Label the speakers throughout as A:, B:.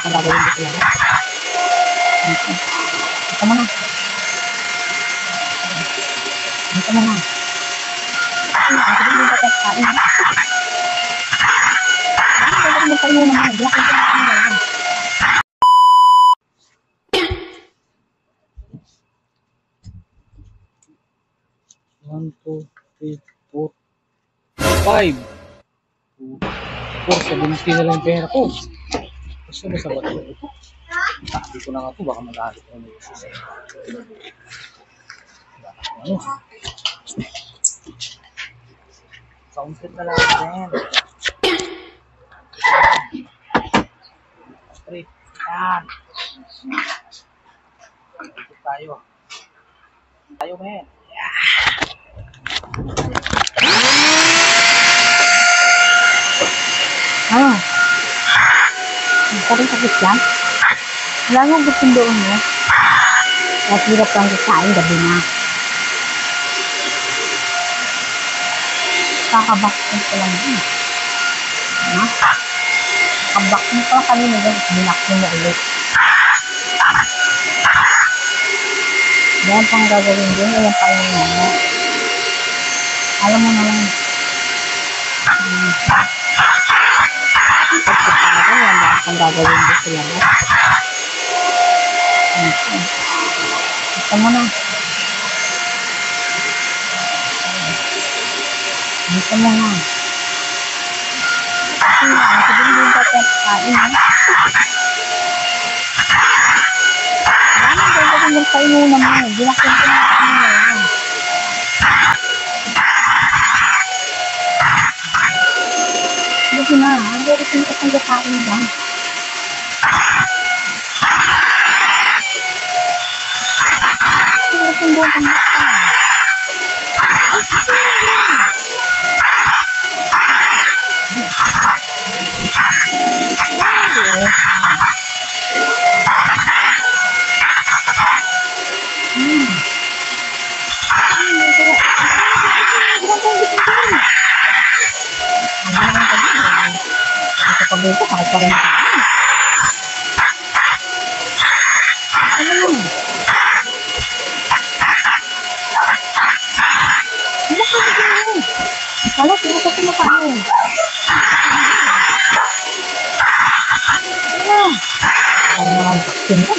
A: Ang gagawin ko sila. Ito mo na. Ito mo na. Ang sabihin mo ka kain. Ang sabihin mo kayo naman. Black ito na kain. 1, 2, 3, 4, 5. 470 na lang pera ko. Gusto mo sa bato? Sabi ko na nga ito, baka mag-alit ko na yung susunod. Ano? Soundset na lang yan. Straight. Yan. Ito tayo. Tayo, men. Ah. Parang sakit yan. Wala nang gusto doon mo. At hirap lang kain gabi na. Kakabaksin ko lang din. Ha? Kakabaksin ko lang kanina din. Binaksin mo ulit. Yan pang gagawin din. Ayan pa yung mga. Alam mo naman. Pagkakaroon, yan ba pang gagawin din sila mo. Ito mo na. Ito mo na. Ito din din ka kain ha. Dami din ka din magkain mo naman. Binaksin ko na ako na yan. Sige na. Hindi rin ka pang kain ba? Hindi rin ka pang dito, kahit pa rin ako. Ano lang? Ano ka na gano'n? Wala, sino ka kumakain? Ano? Ano naman baksin ka?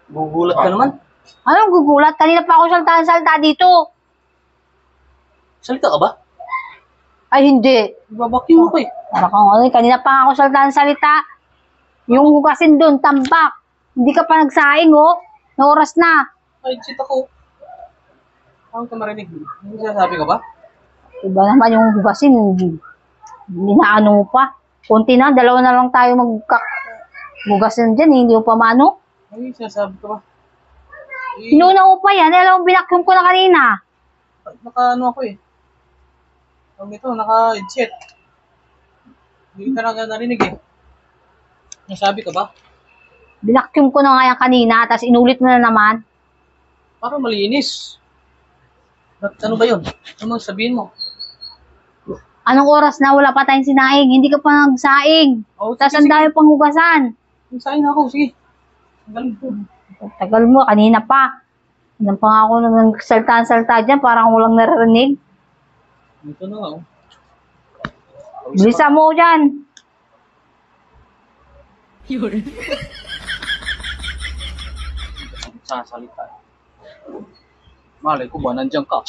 A: Gugulat ka naman?
B: Anong gugulat? Kanina pa ako salta dito.
A: Salita ka ba?
B: Ay, hindi.
A: Babakyo mo ko eh.
B: Kanina pa ako salta. Yung hugasin doon, tambak. Hindi ka pa nagsaing, oh. Na oras na.
A: Ay, shit ako. Ano ka marinig? Ano sinasabi ka ba?
B: Iba naman yung hugasin. Hindi na ano mo pa. Kunti na, dalawa na lang tayo hugasin dyan. Hindi mo pa maano.
A: Ay, sinasabi ka ba?
B: Inuna mo pa yan. Alam mo, binakyum ko na kanina.
A: Naka-ano ako eh. Tawag ito, naka-headset. Hindi ka na narinig eh. Nasabi ka ba?
B: Binakyum ko na nga yan kanina, tapos inulit mo na naman.
A: Para malinis. Ano ba yun? Ano mo sabihin mo?
B: Anong oras na wala pa tayong sinaing? Hindi ka pa nagsaing.
A: Oh,
B: Tapos ang dami pang hugasan.
A: Sain ako, sige. Ang galing po.
B: Tagal mo, kanina pa. Nang pa nga ako nagsalta dyan, parang walang naririnig.
A: Ito na nga, oh.
B: Bilisan mo dyan.
A: Yun. Sasalita. Malay ko ba, nandiyan ka?